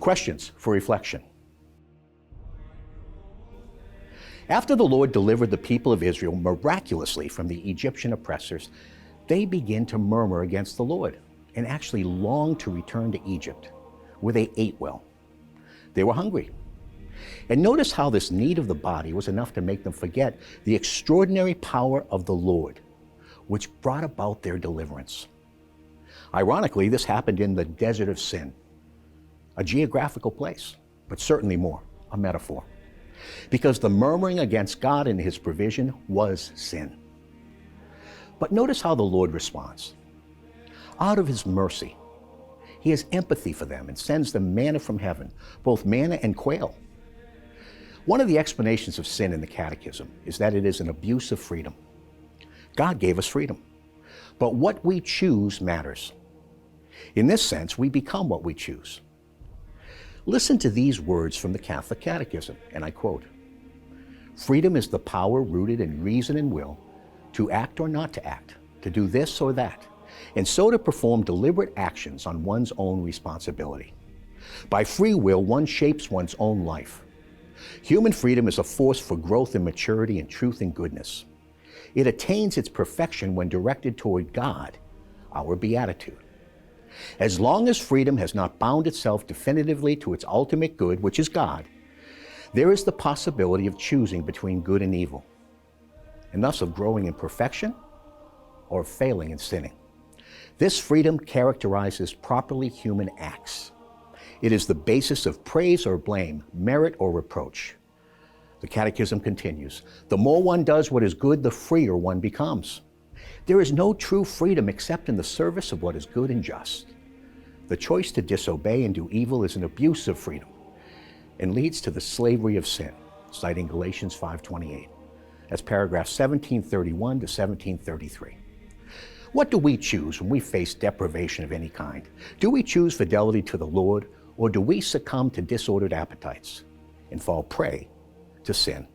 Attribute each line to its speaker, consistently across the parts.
Speaker 1: Questions for reflection. After the Lord delivered the people of Israel miraculously from the Egyptian oppressors, they began to murmur against the Lord and actually longed to return to Egypt, where they ate well. They were hungry. And notice how this need of the body was enough to make them forget the extraordinary power of the Lord, which brought about their deliverance. Ironically, this happened in the desert of sin, a geographical place, but certainly more, a metaphor. Because the murmuring against God and His provision was sin. But notice how the Lord responds. Out of His mercy, He has empathy for them and sends them manna from heaven, both manna and quail. One of the explanations of sin in the Catechism is that it is an abuse of freedom. God gave us freedom, but what we choose matters. In this sense, we become what we choose. Listen to these words from the Catholic Catechism, and I quote, "Freedom is the power rooted in reason and will to act or not to act, to do this or that, and so to perform deliberate actions on one's own responsibility. By free will, one shapes one's own life. Human freedom is a force for growth and maturity in truth and goodness. It attains its perfection when directed toward God, our beatitude. As long as freedom has not bound itself definitively to its ultimate good, which is God, there is the possibility of choosing between good and evil, and thus of growing in perfection or failing in sinning. This freedom characterizes properly human acts. It is the basis of praise or blame, merit or reproach." The Catechism continues, "The more one does what is good, the freer one becomes. There is no true freedom except in the service of what is good and just. The choice to disobey and do evil is an abuse of freedom and leads to the slavery of sin," citing Galatians 5:28. That's paragraphs 1731 to 1733. What do we choose when we face deprivation of any kind? Do we choose fidelity to the Lord, or do we succumb to disordered appetites and fall prey to sin?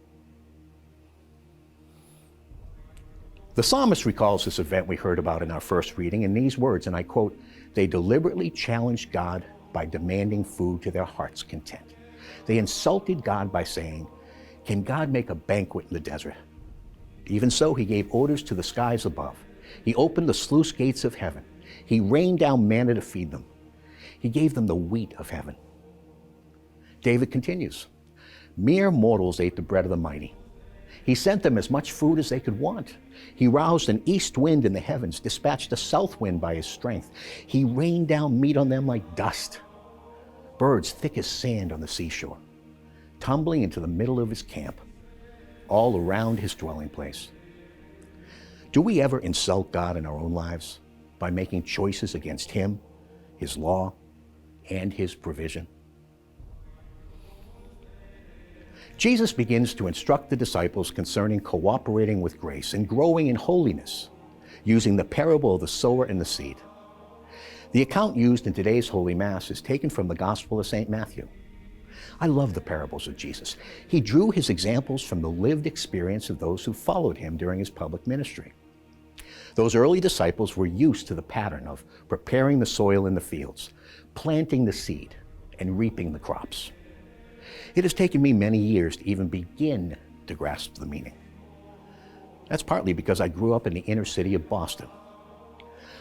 Speaker 1: The psalmist recalls this event we heard about in our first reading in these words, and I quote, "They deliberately challenged God by demanding food to their heart's content. They insulted God by saying, 'Can God make a banquet in the desert?' Even so, He gave orders to the skies above. He opened the sluice gates of heaven. He rained down manna to feed them. He gave them the wheat of heaven." David continues, "Mere mortals ate the bread of the mighty. He sent them as much food as they could want. He roused an east wind in the heavens, dispatched a south wind by His strength. He rained down meat on them like dust, birds thick as sand on the seashore, tumbling into the middle of His camp, all around His dwelling place." Do we ever insult God in our own lives by making choices against Him, His law, and His provision? Jesus begins to instruct the disciples concerning cooperating with grace and growing in holiness, using the parable of the sower and the seed. The account used in today's Holy Mass is taken from the Gospel of St. Matthew. I love the parables of Jesus. He drew His examples from the lived experience of those who followed Him during His public ministry. Those early disciples were used to the pattern of preparing the soil in the fields, planting the seed, and reaping the crops. It has taken me many years to even begin to grasp the meaning. That's partly because I grew up in the inner city of Boston.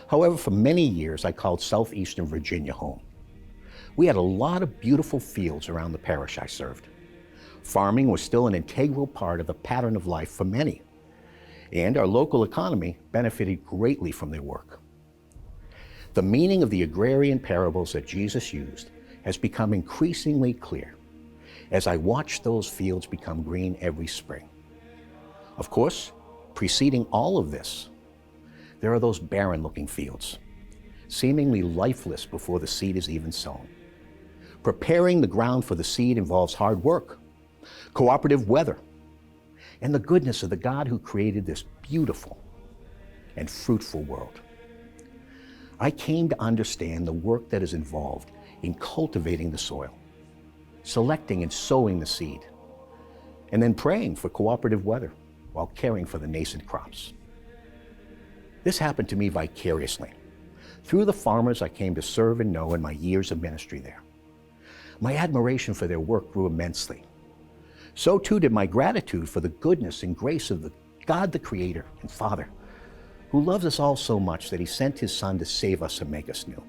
Speaker 1: However, for many years I called southeastern Virginia home. We had a lot of beautiful fields around the parish I served. Farming was still an integral part of the pattern of life for many, and our local economy benefited greatly from their work. The meaning of the agrarian parables that Jesus used has become increasingly clear as I watch those fields become green every spring. Of course, preceding all of this, there are those barren-looking fields, seemingly lifeless before the seed is even sown. Preparing the ground for the seed involves hard work, cooperative weather, and the goodness of the God who created this beautiful and fruitful world. I came to understand the work that is involved in cultivating the soil, selecting and sowing the seed, and then praying for cooperative weather while caring for the nascent crops. This happened to me vicariously through the farmers I came to serve and know in my years of ministry there. My admiration for their work grew immensely. So too did my gratitude for the goodness and grace of the God, the Creator and Father, who loves us all so much that He sent His Son to save us and make us new.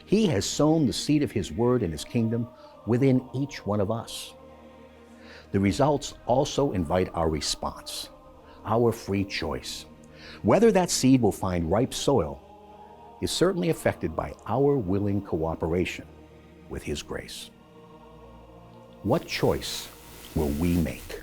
Speaker 1: He has sown the seed of His word and His kingdom within each one of us. The results also invite our response, our free choice. Whether that seed will find ripe soil is certainly affected by our willing cooperation with His grace. What choice will we make?